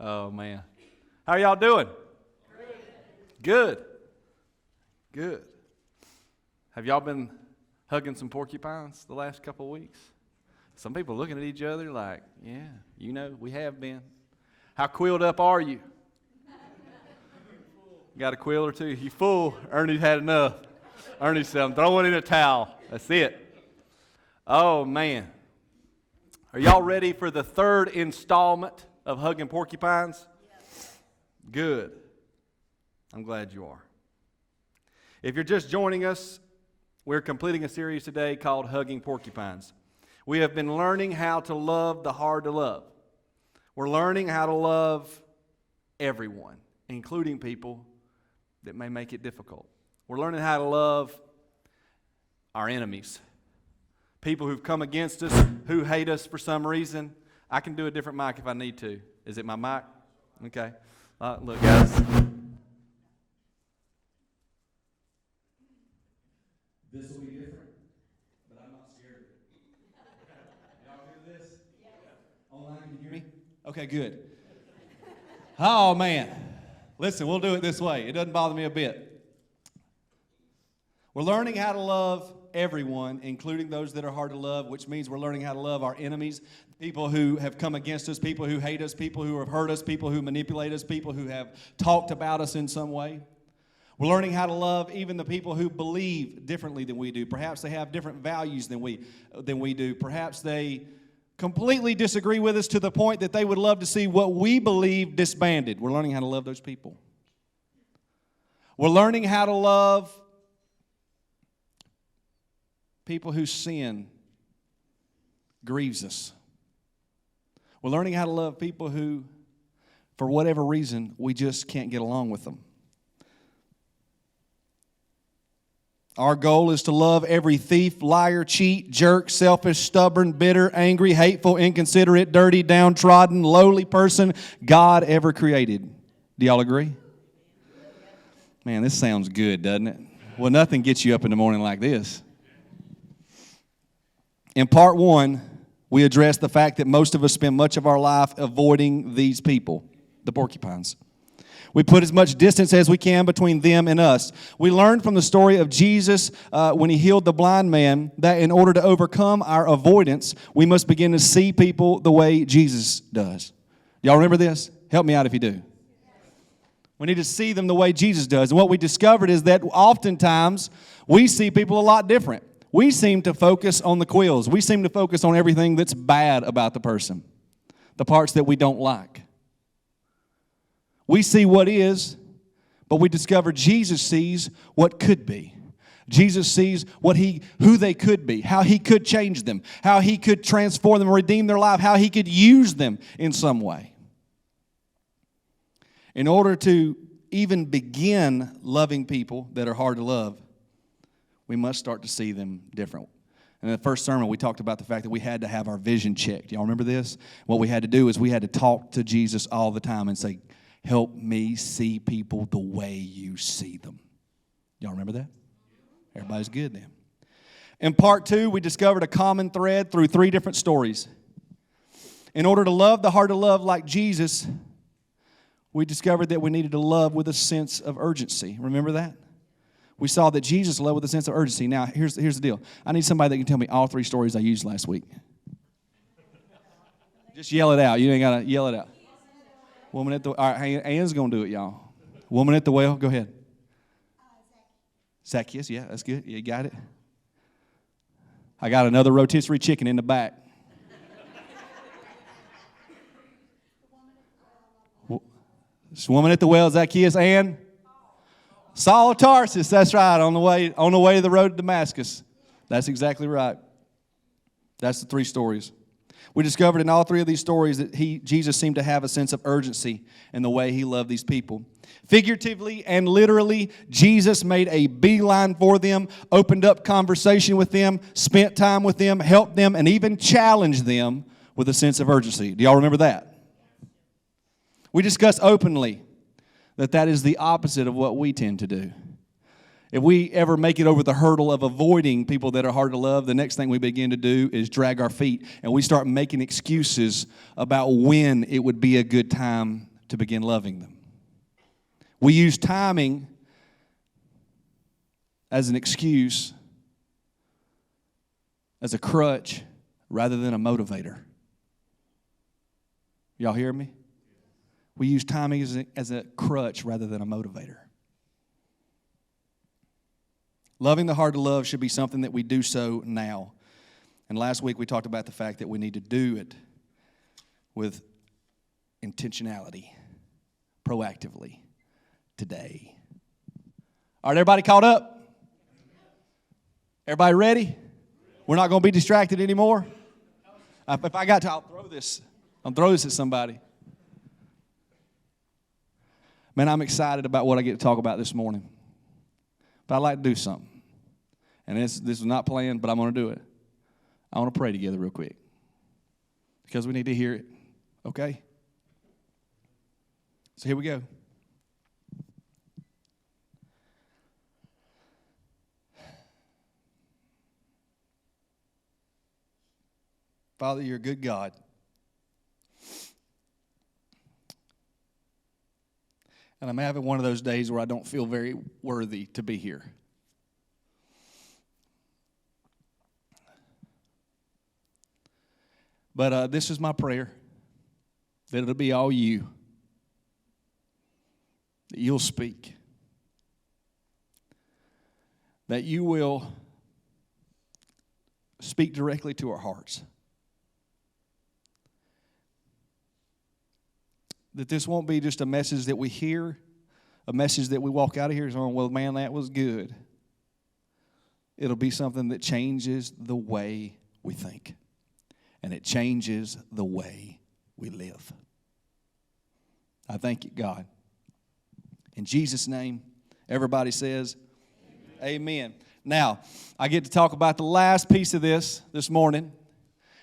Oh, man. How are y'all doing? Good. Good. Have y'all been hugging some porcupines the last couple of weeks? Some people looking at each other like, yeah, you know, we have been. How quilled up are you? Got a quill or two? You full? Ernie's had enough. Ernie said, I'm throwing in a towel. That's it. Oh, man. Are y'all ready for the third installment of Hugging Porcupines? Yes. Good. I'm glad you are. If you're just joining us, we're completing a series today called Hugging Porcupines. We have been learning how to love the hard to love. We're learning how to love everyone, including people that may make it difficult. We're learning how to love our enemies, people who've come against us, who hate us for some reason. I can do a different mic if I need to. Is it my mic? Okay. Look, guys. This will be different, but I'm not scared of it. Y'all hear this? Yes. Online, can you hear me? Okay, good. Oh, man. Listen, we'll do it this way. It doesn't bother me a bit. We're learning how to love everyone, including those that are hard to love, which means we're learning how to love our enemies, people who have come against us, people who hate us, people who have hurt us, people who manipulate us, people who have talked about us in some way. We're learning how to love even the people who believe differently than we do. Perhaps they have different values than we do. Perhaps they completely disagree with us to the point that they would love to see what we believe disbanded. We're learning how to love those people. We're learning how to love people whose sin grieves us. We're learning how to love people who, for whatever reason, we just can't get along with them. Our goal is to love every thief, liar, cheat, jerk, selfish, stubborn, bitter, angry, hateful, inconsiderate, dirty, downtrodden, lowly person God ever created. Do y'all agree? Man, this sounds good, doesn't it? Well, nothing gets you up in the morning like this. In part one, we addressed the fact that most of us spend much of our life avoiding these people, the porcupines. We put as much distance as we can between them and us. We learned from the story of Jesus when he healed the blind man that in order to overcome our avoidance, we must begin to see people the way Jesus does. Y'all remember this? Help me out if you do. We need to see them the way Jesus does. And what we discovered is that oftentimes we see people a lot different. We seem to focus on the quills. We seem to focus on everything that's bad about the person, the parts that we don't like. We see what is, but we discover Jesus sees what could be. Jesus sees who they could be, how he could change them, how he could transform them, redeem their life, how he could use them in some way. In order to even begin loving people that are hard to love, we must start to see them different. In the first sermon, we talked about the fact that we had to have our vision checked. Y'all remember this? What we had to do is we had to talk to Jesus all the time and say, help me see people the way you see them. Y'all remember that? Everybody's good then. In part two, we discovered a common thread through 3 different stories. In order to love the hard to love like Jesus, we discovered that we needed to love with a sense of urgency. Remember that? We saw that Jesus loved with a sense of urgency. Now, here's the deal. I need somebody that can tell me all 3 stories I used last week. Just yell it out. You ain't got to yell it out. Woman at the... All right, Anne's going to do it, y'all. Woman at the well. Go ahead. Zacchaeus, yeah, that's good. You got it. I got another rotisserie chicken in the back. This woman at the well, Zacchaeus, and Saul of Tarsus. That's right. On the way to the road to Damascus. That's exactly right. That's the 3 stories. We discovered in all 3 of these stories that Jesus seemed to have a sense of urgency in the way he loved these people. Figuratively and literally, Jesus made a beeline for them, opened up conversation with them, spent time with them, helped them, and even challenged them with a sense of urgency. Do y'all remember that? We discussed openly that is the opposite of what we tend to do. If we ever make it over the hurdle of avoiding people that are hard to love, the next thing we begin to do is drag our feet, and we start making excuses about when it would be a good time to begin loving them. We use timing as an excuse, as a crutch, rather than a motivator. Y'all hear me? We use timing as a crutch rather than a motivator. Loving the hard to love should be something that we do so now. And last week we talked about the fact that we need to do it with intentionality, proactively, today. All right, everybody caught up? Everybody ready? We're not going to be distracted anymore? If I got to, I'll throw this at somebody. Man, I'm excited about what I get to talk about this morning. But I'd like to do something. And this is not planned, but I'm going to do it. I want to pray together real quick. Because we need to hear it. Okay? So here we go. Father, you're a good God. And I'm having one of those days where I don't feel very worthy to be here. But this is my prayer, that it'll be all you, that you'll speak, that you will speak directly to our hearts, that this won't be just a message that we hear, a message that we walk out of here saying, well, man, that was good. It'll be something that changes the way we think. And it changes the way we live. I thank you, God. In Jesus' name, everybody says, Amen. Now, I get to talk about the last piece of this morning.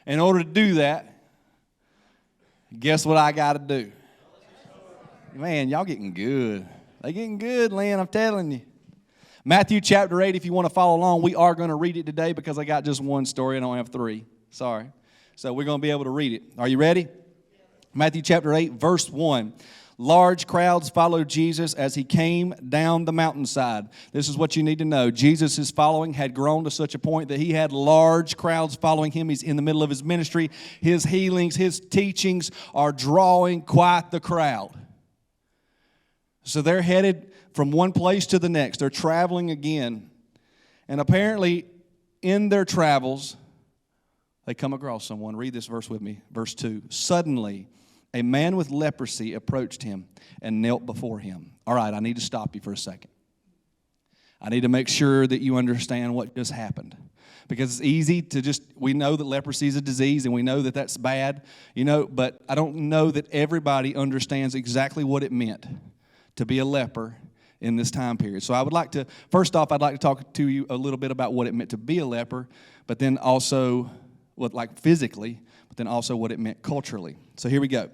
In order to do that, guess what I got to do? Man, y'all getting good. They getting good, Lynn, I'm telling you. Matthew chapter 8, if you want to follow along, we are going to read it today because I got just one story and I don't have three. Sorry. So we're going to be able to read it. Are you ready? Matthew chapter 8, verse 1. Large crowds followed Jesus as he came down the mountainside. This is what you need to know. Jesus' following had grown to such a point that he had large crowds following him. He's in the middle of his ministry. His healings, his teachings are drawing quite the crowd. So they're headed from one place to the next. They're traveling again. And apparently in their travels, they come across someone. Read this verse with me. Verse 2. Suddenly, a man with leprosy approached him and knelt before him. All right, I need to stop you for a second. I need to make sure that you understand what just happened. Because it's easy to we know that leprosy is a disease and we know that that's bad, but I don't know that everybody understands exactly what it meant to be a leper in this time period. So first off, I'd like to talk to you a little bit about what it meant to be a leper, but then also physically, but then also what it meant culturally. So here we go.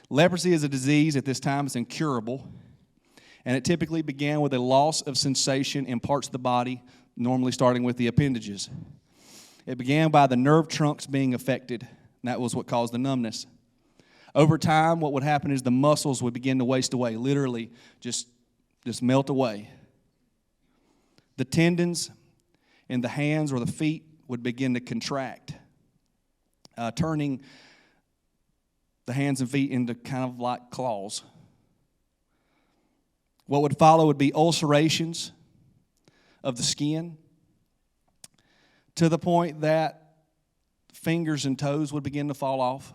Leprosy is a disease at this time. It's incurable. And it typically began with a loss of sensation in parts of the body, normally starting with the appendages. It began by the nerve trunks being affected. And that was what caused the numbness. Over time, what would happen is the muscles would begin to waste away, literally just melt away. The tendons in the hands or the feet would begin to contract, turning the hands and feet into kind of like claws. What would follow would be ulcerations of the skin to the point that fingers and toes would begin to fall off.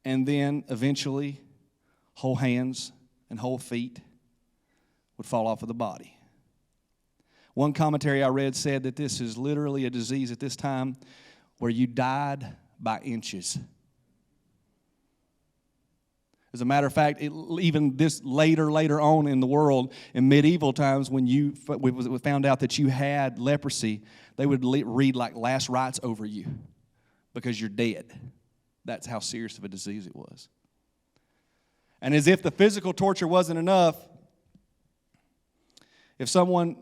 And then eventually whole hands and whole feet would fall off of the body. One commentary I read said that this is literally a disease at this time where you died by inches. As a matter of fact, even this later on in the world, in medieval times, when we found out that you had leprosy, they would read like last rites over you because you're dead. That's how serious of a disease it was. And as if the physical torture wasn't enough, if someone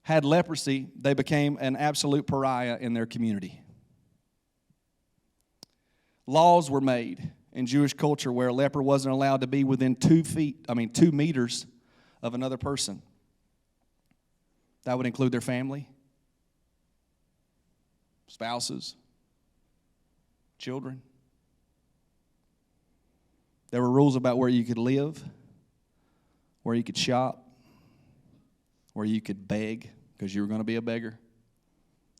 had leprosy, they became an absolute pariah in their community. Laws were made in Jewish culture where a leper wasn't allowed to be within 2 meters of another person. That would include their family, spouses, children. There were rules about where you could live, where you could shop, where you could beg because you were going to be a beggar,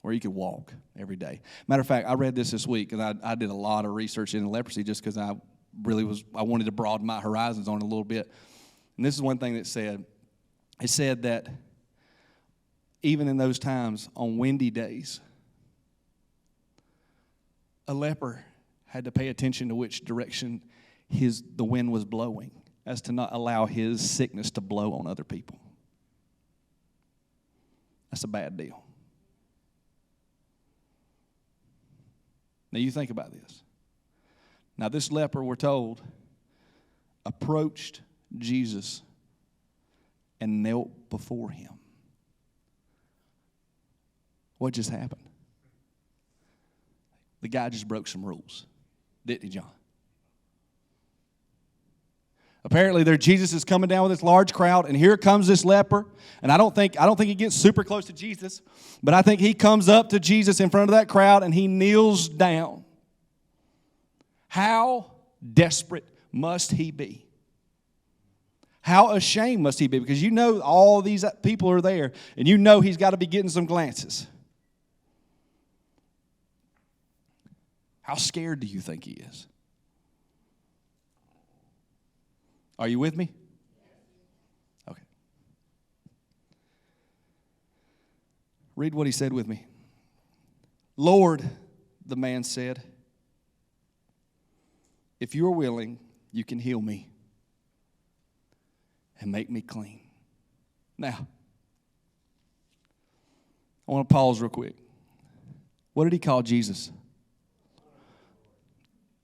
where you could walk every day. Matter of fact, I read this week, and I did a lot of research into leprosy just because I wanted to broaden my horizons on it a little bit. And this is one thing that said, it said that even in those times, on windy days, a leper had to pay attention to which direction the wind was blowing, as to not allow his sickness to blow on other people. That's a bad deal. Now you think about this. Now this leper, we're told, approached Jesus and knelt before him. What just happened? The guy just broke some rules, didn't he, John? Apparently, Jesus is coming down with this large crowd, and here comes this leper. And I don't think he gets super close to Jesus, but I think he comes up to Jesus in front of that crowd, and he kneels down. How desperate must he be? How ashamed must he be? Because you know all these people are there, and you know he's got to be getting some glances. How scared do you think he is? Are you with me? Okay. Read what he said with me. Lord, the man said, if you are willing, you can heal me and make me clean. Now, I want to pause real quick. What did he call Jesus?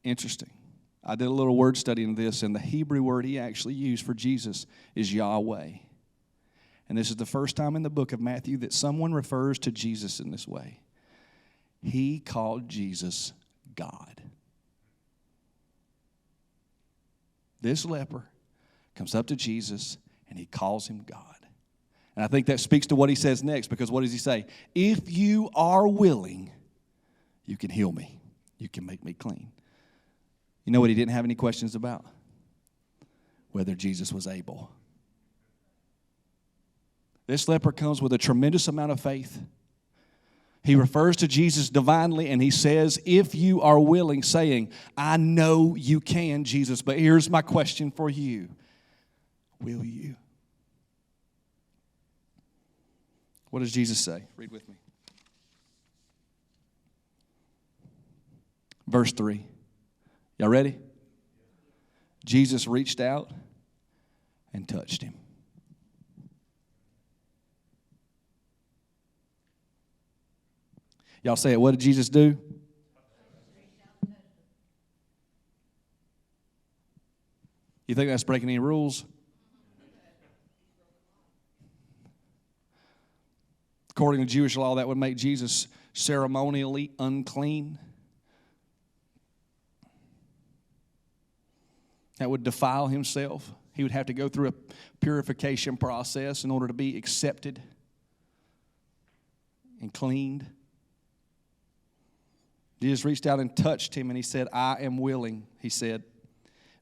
Interesting. I did a little word study into this, and the Hebrew word he actually used for Jesus is Yahweh. And this is the first time in the book of Matthew that someone refers to Jesus in this way. He called Jesus God. This leper comes up to Jesus, and he calls him God. And I think that speaks to what he says next, because what does he say? If you are willing, you can heal me. You can make me clean. You know what he didn't have any questions about? Whether Jesus was able. This leper comes with a tremendous amount of faith. He refers to Jesus divinely, and he says, if you are willing, saying, I know you can, Jesus, but here's my question for you. Will you? What does Jesus say? Read with me. Verse 3. Y'all ready? Jesus reached out and touched him. Y'all say it. What did Jesus do? You think that's breaking any rules? According to Jewish law, that would make Jesus ceremonially unclean. That would defile himself. He would have to go through a purification process in order to be accepted and cleaned. Jesus reached out and touched him, and he said, I am willing, he said,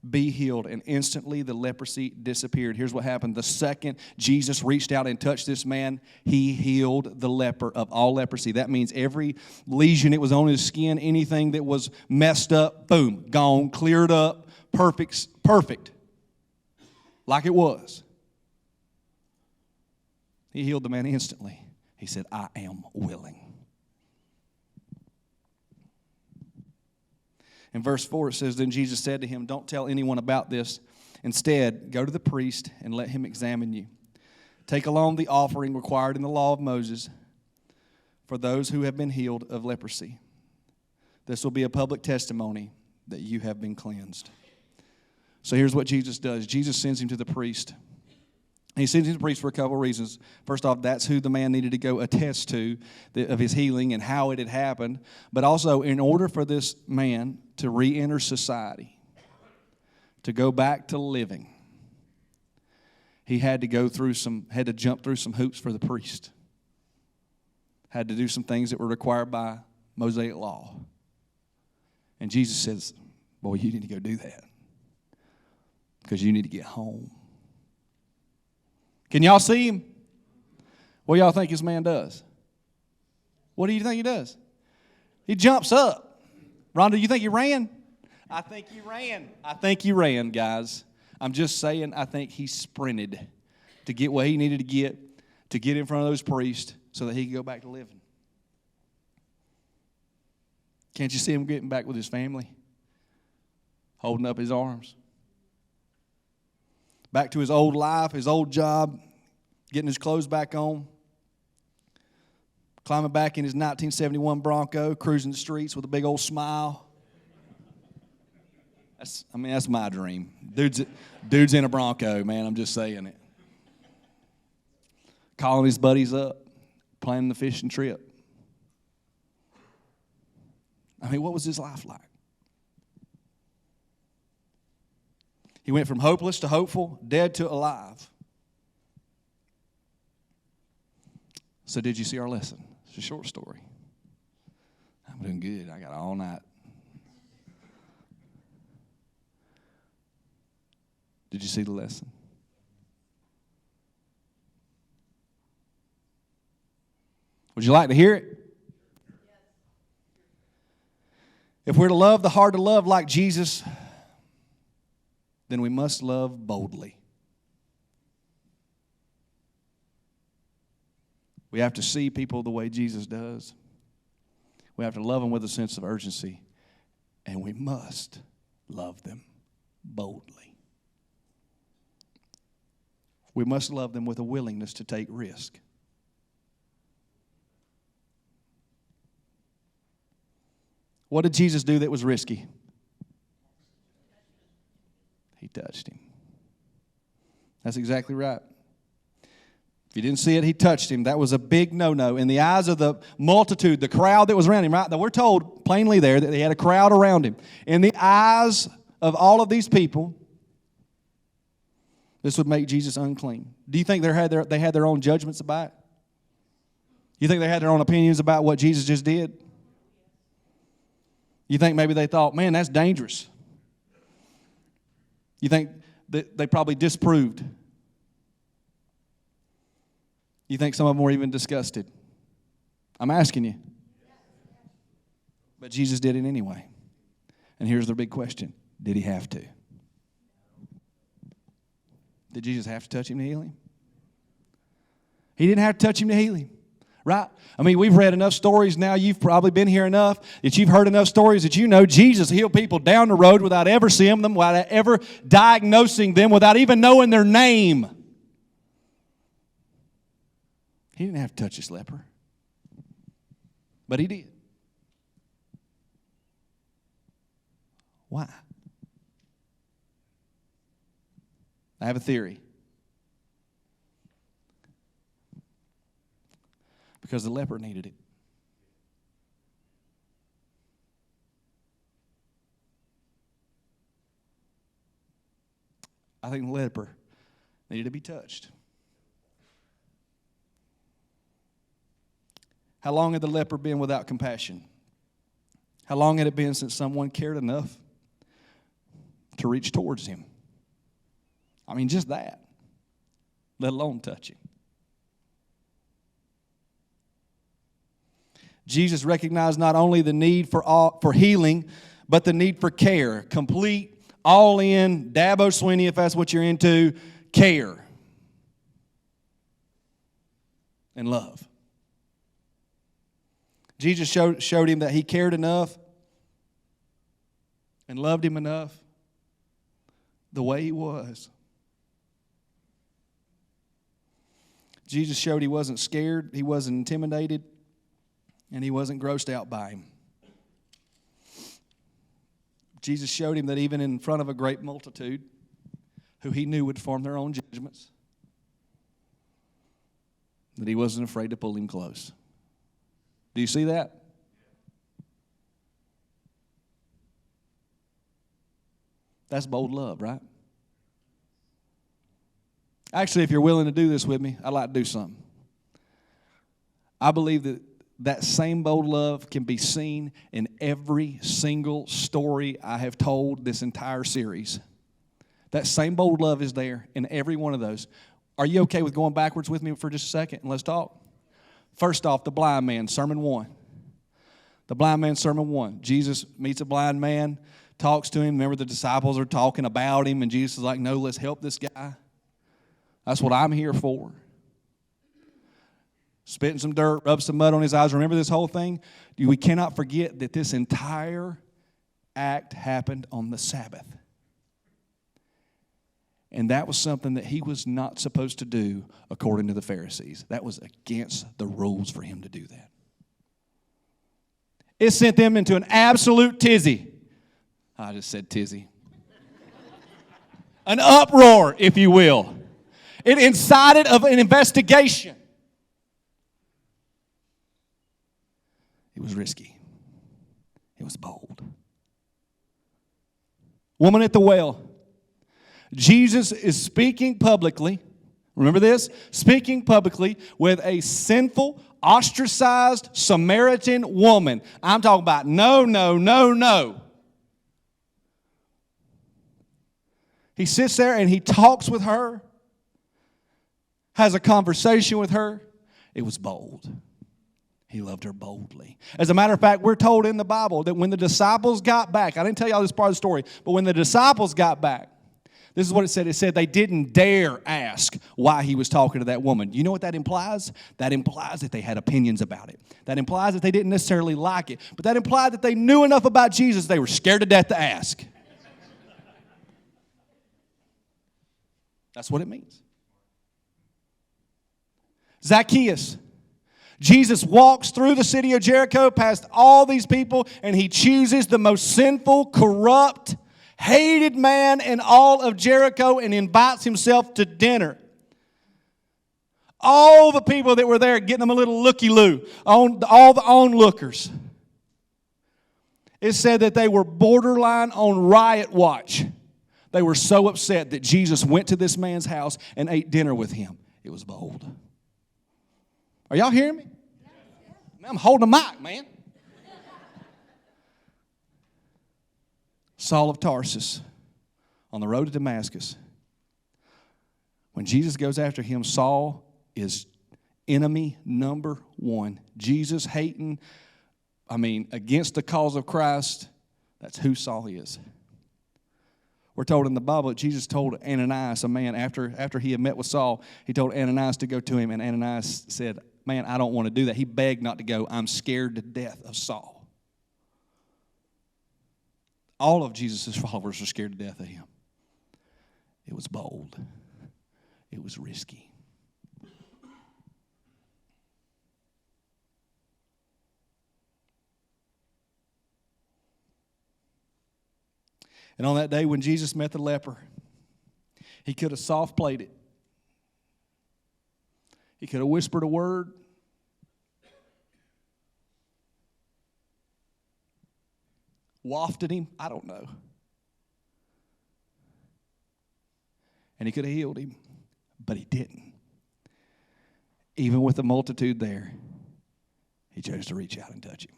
be healed. And instantly the leprosy disappeared. Here's what happened. The second Jesus reached out and touched this man, he healed the leper of all leprosy. That means every lesion that was on his skin, anything that was messed up, boom, gone, cleared up, perfect, like it was. He healed the man instantly. He said, I am willing. In verse 4 it says, then Jesus said to him, don't tell anyone about this. Instead, go to the priest and let him examine you. Take along the offering required in the law of Moses for those who have been healed of leprosy. This will be a public testimony that you have been cleansed. So here's what Jesus does. Jesus sends him to the priest. He sends him to the priest for a couple of reasons. First off, that's who the man needed to go attest to of his healing and how it had happened. But also, in order for this man to re-enter society, to go back to living, he had to jump through some hoops for the priest. Had to do some things that were required by Mosaic law. And Jesus says, boy, you need to go do that. Because you need to get home. Can y'all see him? What do y'all think this man does? What do you think he does? He jumps up. Rhonda, you think he ran? I think he ran. I think he ran, guys. I'm just saying, I think he sprinted to get what he needed to get in front of those priests so that he could go back to living. Can't you see him getting back with his family? Holding up his arms. Back to his old life, his old job, getting his clothes back on. Climbing back in his 1971 Bronco, cruising the streets with a big old smile. That's my dream. Dude's in a Bronco, man. I'm just saying it. Calling his buddies up, planning the fishing trip. What was his life like? He went from hopeless to hopeful, dead to alive. So did you see our lesson? It's a short story. I'm doing good. I got all night. Did you see the lesson? Would you like to hear it? If we're to love the hard to love like Jesus, then we must love boldly. We have to see people the way Jesus does. We have to love them with a sense of urgency. And we must love them boldly. We must love them with a willingness to take risk. What did Jesus do that was risky? He touched him. That's exactly right. If you didn't see it, he touched him. That was a big no-no. In the eyes of the multitude, the crowd that was around him, right? Now, we're told plainly there that they had a crowd around him. In the eyes of all of these people, this would make Jesus unclean. Do you think they had their own judgments about it? You think they had their own opinions about what Jesus just did? You think maybe they thought, man, that's dangerous. You think that they probably disapproved. You think some of them were even disgusted. I'm asking you. But Jesus did it anyway. And here's the big question. Did he have to? Did Jesus have to touch him to heal him? He didn't have to touch him to heal him. Right? We've read enough stories now. You've probably been here enough that you've heard enough stories that you know Jesus healed people down the road without ever seeing them, without ever diagnosing them, without even knowing their name. He didn't have to touch this leper. But he did. Why? I have a theory. Because the leper needed it. I think the leper needed to be touched. How long had the leper been without compassion? How long had it been since someone cared enough to reach towards him? Just that, let alone touch him. Jesus recognized not only the need for healing, but the need for care. Complete, all-in, Dabo Sweeney, if that's what you're into, care and love. Jesus showed him that he cared enough and loved him enough the way he was. Jesus showed he wasn't scared, he wasn't intimidated, and he wasn't grossed out by him. Jesus showed him that even in front of a great multitude, who he knew would form their own judgments, that he wasn't afraid to pull him close. Do you see that? That's bold love, right? Actually, if you're willing to do this with me, I'd like to do something. I believe that that same bold love can be seen in every single story I have told this entire series. That same bold love is there in every one of those. Are you okay with going backwards with me for just a second and let's talk? First off, the blind man, sermon 1. The blind man, sermon 1. Jesus meets a blind man, talks to him. Remember, the disciples are talking about him, and Jesus is like, no, let's help this guy. That's what I'm here for. Spitting some dirt, rub some mud on his eyes. Remember this whole thing? We cannot forget that this entire act happened on the Sabbath. And that was something that he was not supposed to do according to the Pharisees. That was against the rules for him to do that. It sent them into an absolute tizzy. I just said tizzy. An uproar, if you will. It incited of an investigation. It was risky. It was bold. Woman at the well. Jesus is speaking publicly. Remember this? Speaking publicly with a sinful, ostracized Samaritan woman. I'm talking about no. He sits there and he talks with her, has a conversation with her. It was bold. He loved her boldly. As a matter of fact, we're told in the Bible that when the disciples got back, I didn't tell y'all this part of the story, but when the disciples got back, this is what it said. It said they didn't dare ask why he was talking to that woman. You know what that implies? That implies that they had opinions about it. That implies that they didn't necessarily like it. But that implied that they knew enough about Jesus they were scared to death to ask. That's what it means. Zacchaeus. Jesus walks through the city of Jericho past all these people, and he chooses the most sinful, corrupt, hated man in all of Jericho and invites himself to dinner. All the people that were there getting them a little looky-loo, all the onlookers. It said that they were borderline on riot watch. They were so upset that Jesus went to this man's house and ate dinner with him. It was bold. Are y'all hearing me? I'm holding a mic, man. Saul of Tarsus on the road to Damascus. When Jesus goes after him, Saul is enemy number one. Jesus hating, against the cause of Christ, that's who Saul is. We're told in the Bible that Jesus told Ananias, a man, after he had met with Saul, he told Ananias to go to him, and Ananias said, man, I don't want to do that. He begged not to go. I'm scared to death of Saul. All of Jesus' followers are scared to death of him. It was bold. It was risky. And on that day when Jesus met the leper, he could have soft played it. He could have whispered a word. Wafted him. I don't know. And he could have healed him. But he didn't. Even with the multitude there, he chose to reach out and touch him.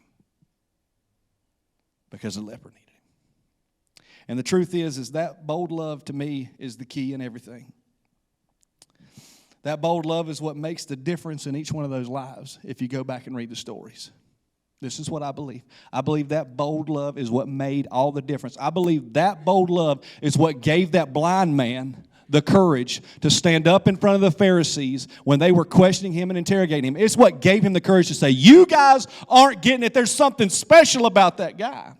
Because the leper needed him. And the truth is that bold love to me is the key in everything. That bold love is what makes the difference in each one of those lives if you go back and read the stories. This is what I believe. I believe that bold love is what made all the difference. I believe that bold love is what gave that blind man the courage to stand up in front of the Pharisees when they were questioning him and interrogating him. It's what gave him the courage to say, you guys aren't getting it. There's something special about that guy.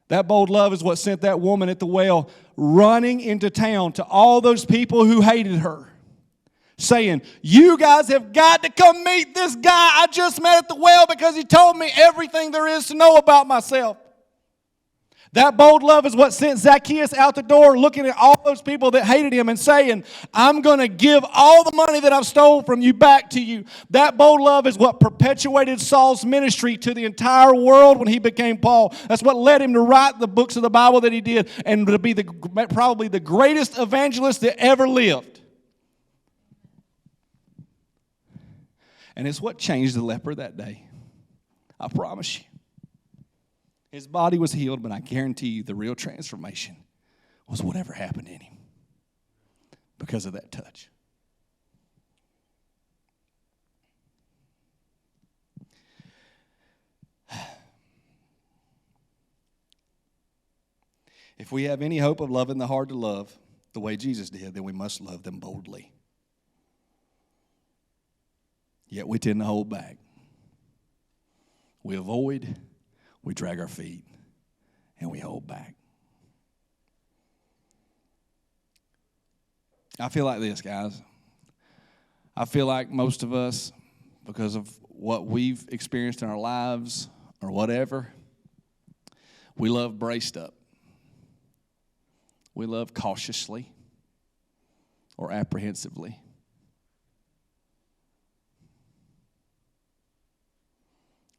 That bold love is what sent that woman at the well running into town to all those people who hated her, saying, you guys have got to come meet this guy I just met at the well because he told me everything there is to know about myself. That bold love is what sent Zacchaeus out the door looking at all those people that hated him and saying, I'm going to give all the money that I've stole from you back to you. That bold love is what perpetuated Saul's ministry to the entire world when he became Paul. That's what led him to write the books of the Bible that he did and to be probably the greatest evangelist that ever lived. And it's what changed the leper that day. I promise you. His body was healed, but I guarantee you the real transformation was whatever happened in him because of that touch. If we have any hope of loving the hard to love the way Jesus did, then we must love them boldly. Yet we tend to hold back. We avoid. We drag our feet, and we hold back. I feel like this, guys. I feel like most of us, because of what we've experienced in our lives or whatever, we love braced up. We love cautiously or apprehensively.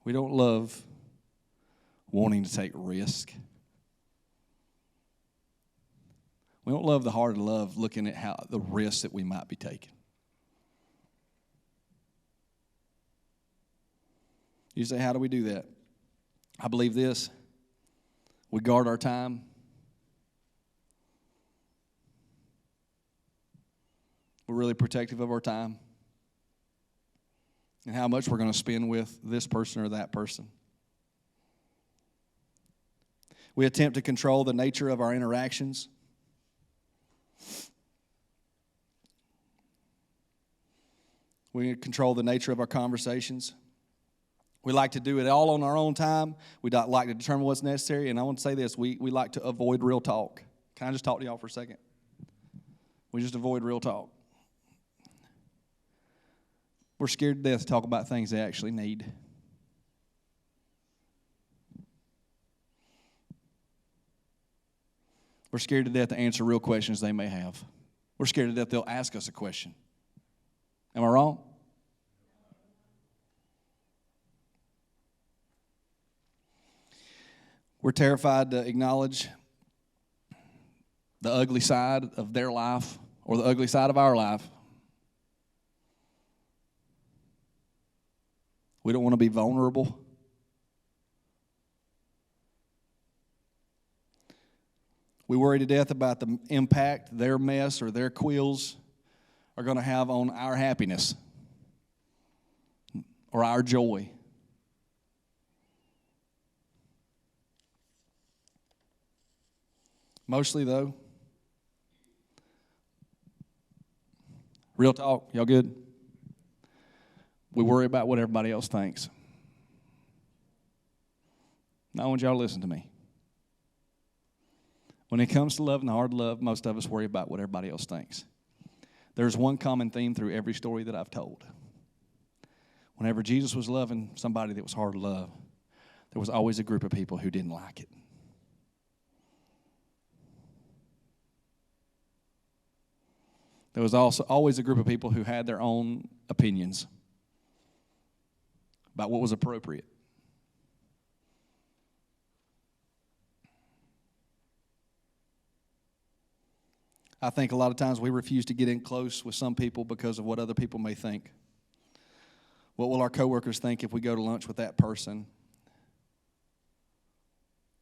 We don't love wanting to take risk. We don't love the hard love looking at how the risks that we might be taking. You say, how do we do that? I believe this. We guard our time. We're really protective of our time and how much we're going to spend with this person or that person. We attempt to control the nature of our interactions. We control the nature of our conversations. We like to do it all on our own time. We don't like to determine what's necessary. And I want to say this, we like to avoid real talk. Can I just talk to y'all for a second? We just avoid real talk. We're scared to death to talk about things they actually need. We're scared to death to answer real questions they may have. We're scared to death they'll ask us a question. Am I wrong? We're terrified to acknowledge the ugly side of their life or the ugly side of our life. We don't want to be vulnerable. We worry to death about the impact their mess or their quills are going to have on our happiness or our joy. Mostly, though, real talk, y'all good? We worry about what everybody else thinks. Now I want y'all to listen to me. When it comes to love and hard love, most of us worry about what everybody else thinks. There's one common theme through every story that I've told. Whenever Jesus was loving somebody that was hard to love, there was always a group of people who didn't like it. There was also always a group of people who had their own opinions about what was appropriate. I think a lot of times we refuse to get in close with some people because of what other people may think. What will our coworkers think if we go to lunch with that person?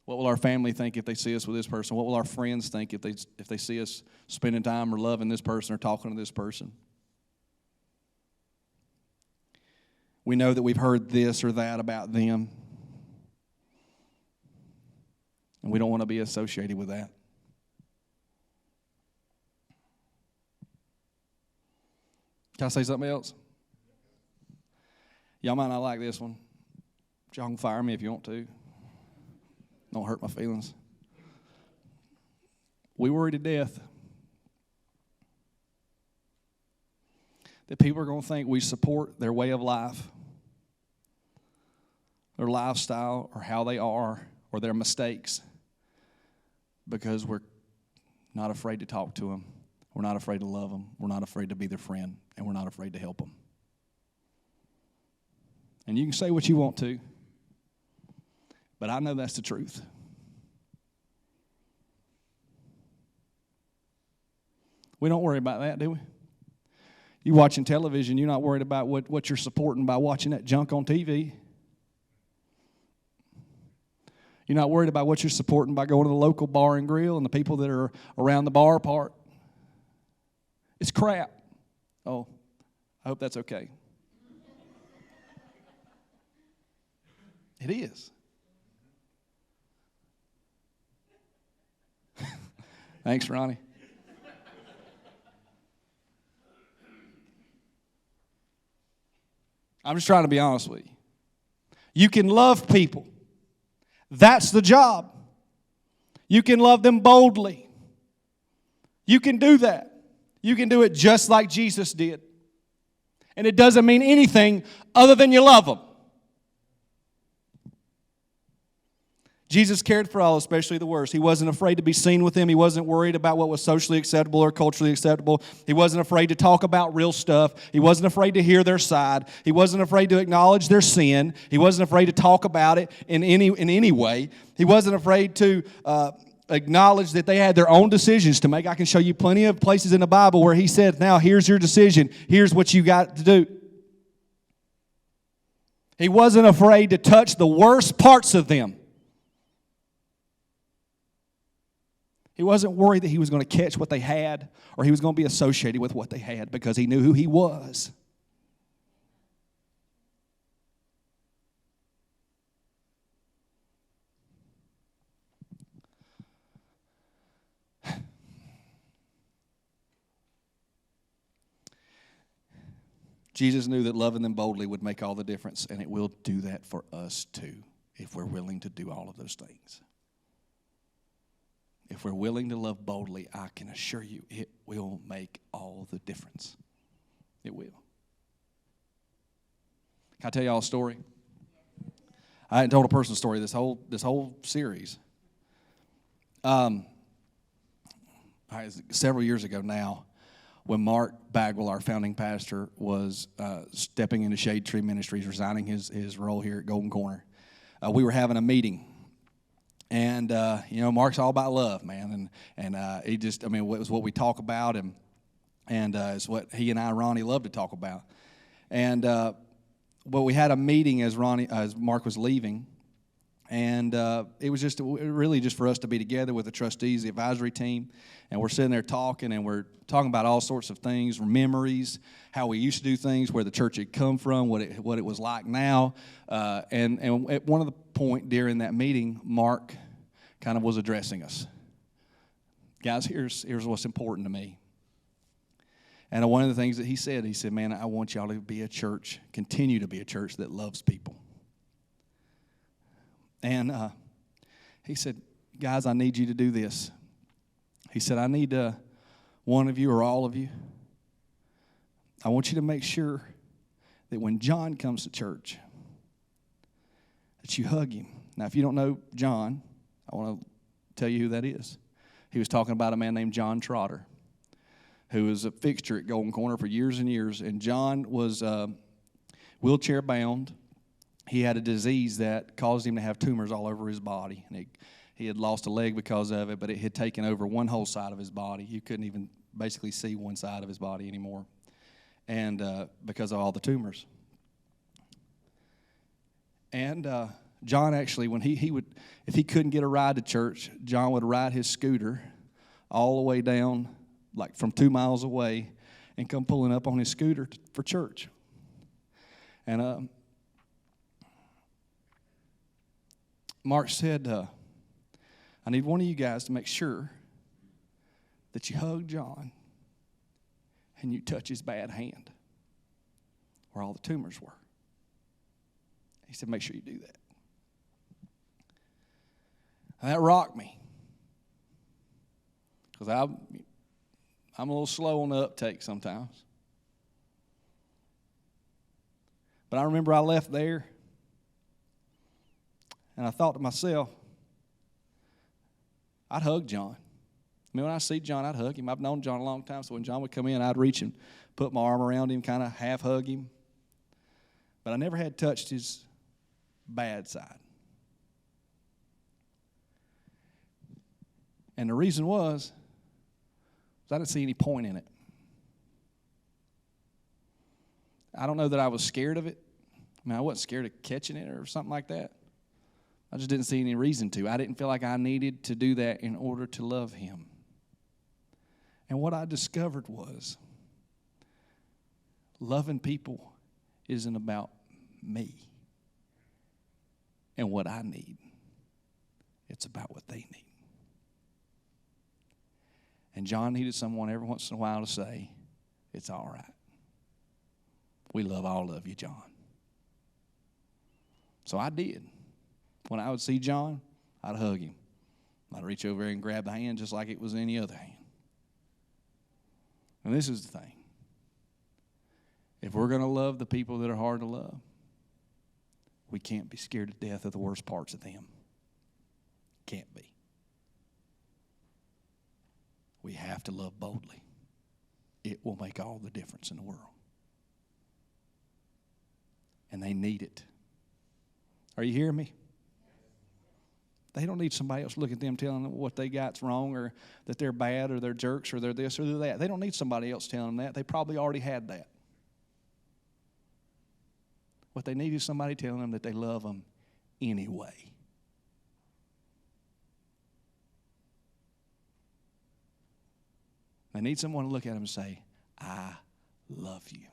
What will our family think if they see us with this person? What will our friends think if they see us spending time or loving this person or talking to this person? We know that we've heard this or that about them, and we don't want to be associated with that. Can I say something else? Y'all might not like this one. Y'all can fire me if you want to. Don't hurt my feelings. We worry to death that people are going to think we support their way of life, their lifestyle, or how they are, or their mistakes, because we're not afraid to talk to them. We're not afraid to love them. We're not afraid to be their friend. And we're not afraid to help them. And you can say what you want to, but I know that's the truth. We don't worry about that, do we? You watching television, you're not worried about what you're supporting by watching that junk on TV. You're not worried about what you're supporting by going to the local bar and grill and the people that are around the bar part. It's crap. Oh, I hope that's okay. It is. Thanks, Ronnie. I'm just trying to be honest with you. You can love people. That's the job. You can love them boldly. You can do that. You can do it just like Jesus did. And it doesn't mean anything other than you love them. Jesus cared for all, especially the worst. He wasn't afraid to be seen with them. He wasn't worried about what was socially acceptable or culturally acceptable. He wasn't afraid to talk about real stuff. He wasn't afraid to hear their side. He wasn't afraid to acknowledge their sin. He wasn't afraid to talk about it in any way. He wasn't afraid to acknowledge that they had their own decisions to make. I can show you plenty of places in the Bible where he said, now here's your decision. Here's what you got to do. He wasn't afraid to touch the worst parts of them. He wasn't worried that he was going to catch what they had or he was going to be associated with what they had because he knew who he was. Jesus knew that loving them boldly would make all the difference, and it will do that for us too if we're willing to do all of those things. If we're willing to love boldly, I can assure you it will make all the difference. It will. Can I tell y'all a story? I hadn't told a personal story this whole series. Several years ago now, when Mark Bagwell, our founding pastor, was stepping into Shade Tree Ministries, resigning his role here at Golden Corner, we were having a meeting. And, Mark's all about love, man. And he just, it was what we talk about, and it's what he and Ronnie love to talk about. And, we had a meeting as Mark was leaving, and it was really just for us to be together with the trustees, the advisory team, and we're sitting there talking, and we're talking about all sorts of things, memories, how we used to do things, where the church had come from, what it was like now. And at one of the point during that meeting, Mark kind of was addressing us. Guys, here's what's important to me. And one of the things that he said, man, I want y'all to be a church, continue to be a church that loves people. And he said, guys, I need you to do this. He said, I need one of you or all of you, I want you to make sure that when John comes to church, that you hug him. Now, if you don't know John, I want to tell you who that is. He was talking about a man named John Trotter, who was a fixture at Golden Corner for years and years. And John was wheelchair bound. He had a disease that caused him to have tumors all over his body. And he had lost a leg because of it, but it had taken over one whole side of his body. You couldn't even basically see one side of his body anymore, and because of all the tumors. And John actually, when he would, if he couldn't get a ride to church, John would ride his scooter all the way down, like from 2 miles away, and come pulling up on his scooter for church. And Mark said, I need one of you guys to make sure that you hug John and you touch his bad hand where all the tumors were. He said, make sure you do that. And that rocked me, because I'm a little slow on the uptake sometimes. But I remember I left there, and I thought to myself, I'd hug John. I mean, when I see John, I'd hug him. I've known John a long time, so when John would come in, I'd reach and put my arm around him, kind of half hug him. But I never had touched his bad side. And the reason was I didn't see any point in it. I don't know that I was scared of it. I mean, I wasn't scared of catching it or something like that. I just didn't see any reason to. I didn't feel like I needed to do that in order to love him. And what I discovered was loving people isn't about me and what I need. It's about what they need. And John needed someone every once in a while to say, it's all right. We love all of you, John. So I did. When I would see John, I'd hug him. I'd reach over and grab the hand just like it was any other hand. And this is the thing. If we're going to love the people that are hard to love, we can't be scared to death of the worst parts of them. Can't be. We have to love boldly. It will make all the difference in the world. And they need it. Are you hearing me? They don't need somebody else looking at them telling them what they got's wrong or that they're bad or they're jerks or they're this or they're that. They don't need somebody else telling them that. They probably already had that. What they need is somebody telling them that they love them anyway. They need someone to look at them and say, I love you.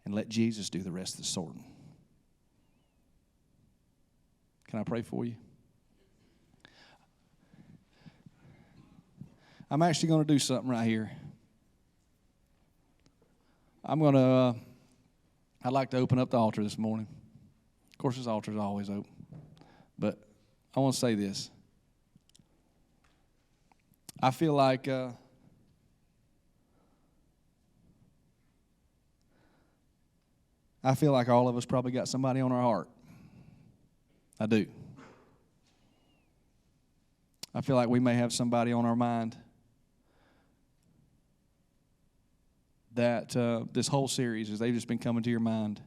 And let Jesus do the rest of the sorting. Can I pray for you? I'm actually going to do something right here. I'd like to open up the altar this morning. Of course, this altar is always open. But I want to say this. I feel like all of us probably got somebody on our heart. I do. I feel like we may have somebody on our mind that this whole series, as they've just been coming to your mind.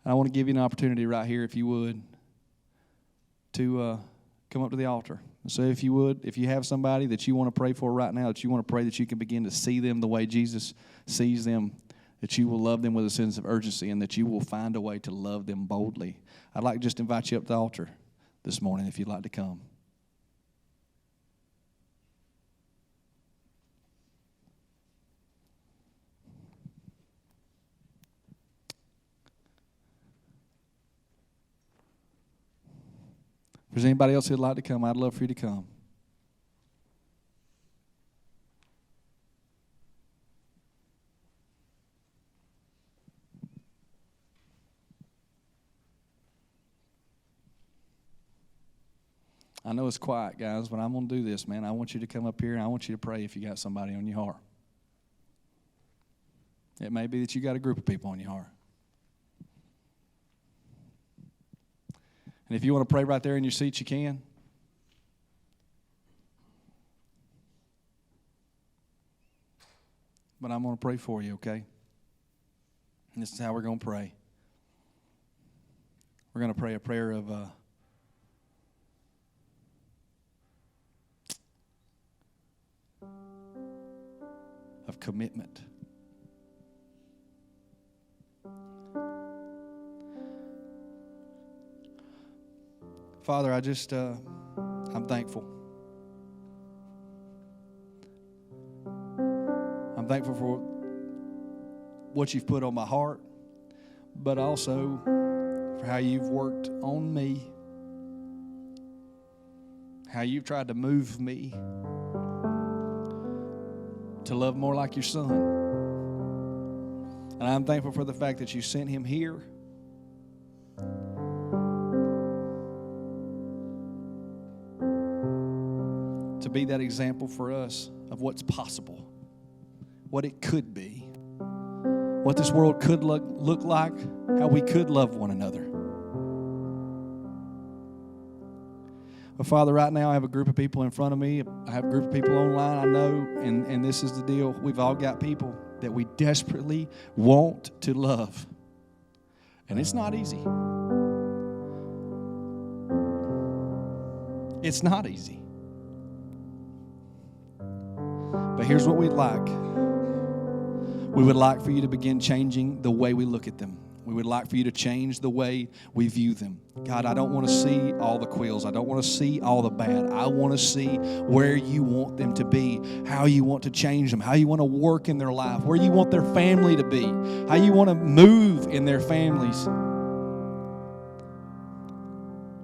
I want to give you an opportunity right here, if you would, to come up to the altar. So if you would, if you have somebody that you want to pray for right now, that you want to pray that you can begin to see them the way Jesus sees them, that you will love them with a sense of urgency and that you will find a way to love them boldly. I'd like to just invite you up to the altar this morning if you'd like to come. If there's anybody else who'd like to come, I'd love for you to come. I know it's quiet, guys, but I'm going to do this, man. I want you to come up here, and I want you to pray if you got somebody on your heart. It may be that you got a group of people on your heart. And if you want to pray right there in your seat, you can. But I'm going to pray for you, okay? And this is how we're going to pray. We're going to pray a prayer of commitment. Father, I'm thankful. I'm thankful for what you've put on my heart, but also for how you've worked on me, how you've tried to move me to love more like your son. And I'm thankful for the fact that you sent him here to be that example for us of what's possible, what it could be, what this world could look like, how we could love one another. But Father, right now I have a group of people in front of me. I have a group of people online, I know, and this is the deal. We've all got people that we desperately want to love. And it's not easy. It's not easy. But here's what we'd like. We would like for you to begin changing the way we look at them. We would like for you to change the way we view them. God, I don't want to see all the quills. I don't want to see all the bad. I want to see where you want them to be, how you want to change them, how you want to work in their life, where you want their family to be, how you want to move in their families,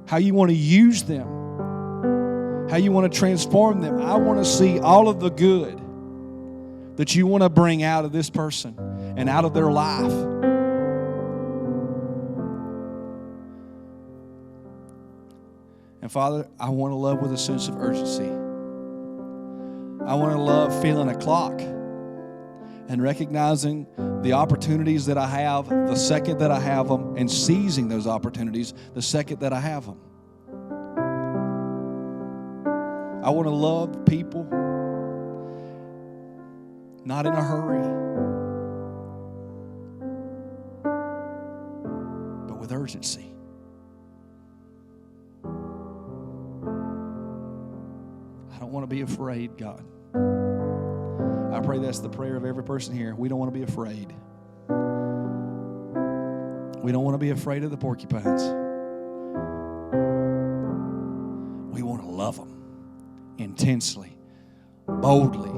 how you want to use them, how you want to transform them. I want to see all of the good that you want to bring out of this person and out of their life. And Father, I want to love with a sense of urgency. I want to love feeling a clock and recognizing the opportunities that I have the second that I have them, and seizing those opportunities the second that I have them. I want to love people not in a hurry, but with urgency. I don't want to be afraid, God. I pray that's the prayer of every person here. We don't want to be afraid. We don't want to be afraid of the porcupines. We want to love them intensely, boldly,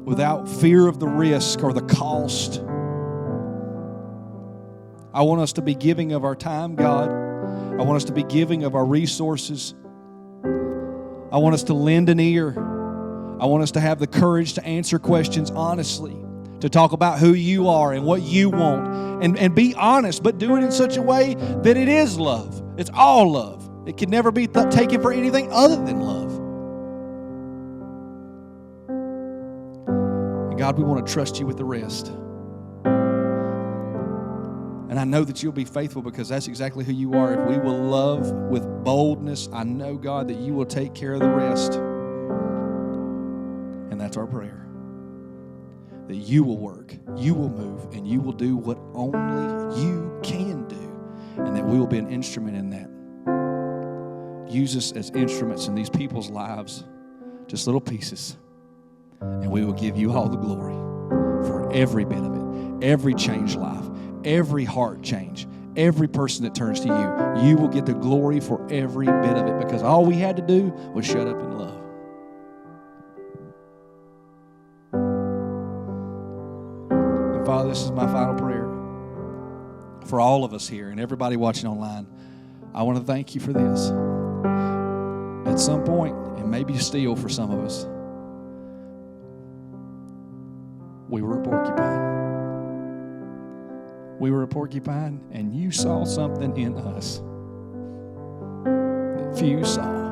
without fear of the risk or the cost. I want us to be giving of our time, God. I want us to be giving of our resources. I want us to lend an ear. I want us to have the courage to answer questions honestly, to talk about who you are and what you want, and be honest, but do it in such a way that it is love. It's all love. It can never be taken for anything other than love. And God, we want to trust you with the rest. And I know that you'll be faithful, because that's exactly who you are. If we will love with boldness, I know, God, that you will take care of the rest. And that's our prayer. That you will work, you will move, and you will do what only you can do. And that we will be an instrument in that. Use us as instruments in these people's lives, just little pieces. And we will give you all the glory for every bit of it, every changed life, every heart change, every person that turns to you. You will get the glory for every bit of it, because all we had to do was shut up and love. And Father, this is my final prayer for all of us here and everybody watching online. I want to thank you for this. At some point, and maybe still for some of us, we were a porcupine. We were a porcupine, and you saw something in us that few saw.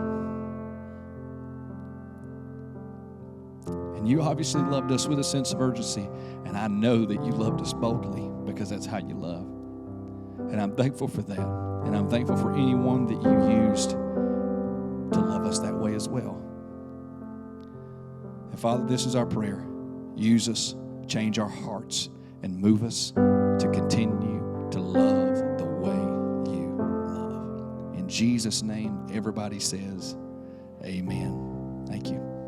And you obviously loved us with a sense of urgency, and I know that you loved us boldly, because that's how you love. And I'm thankful for that. And I'm thankful for anyone that you used to love us that way as well. And Father, this is our prayer. Use us, change our hearts, and move us to continue to love the way you love. In Jesus' name, everybody says, amen. Thank you.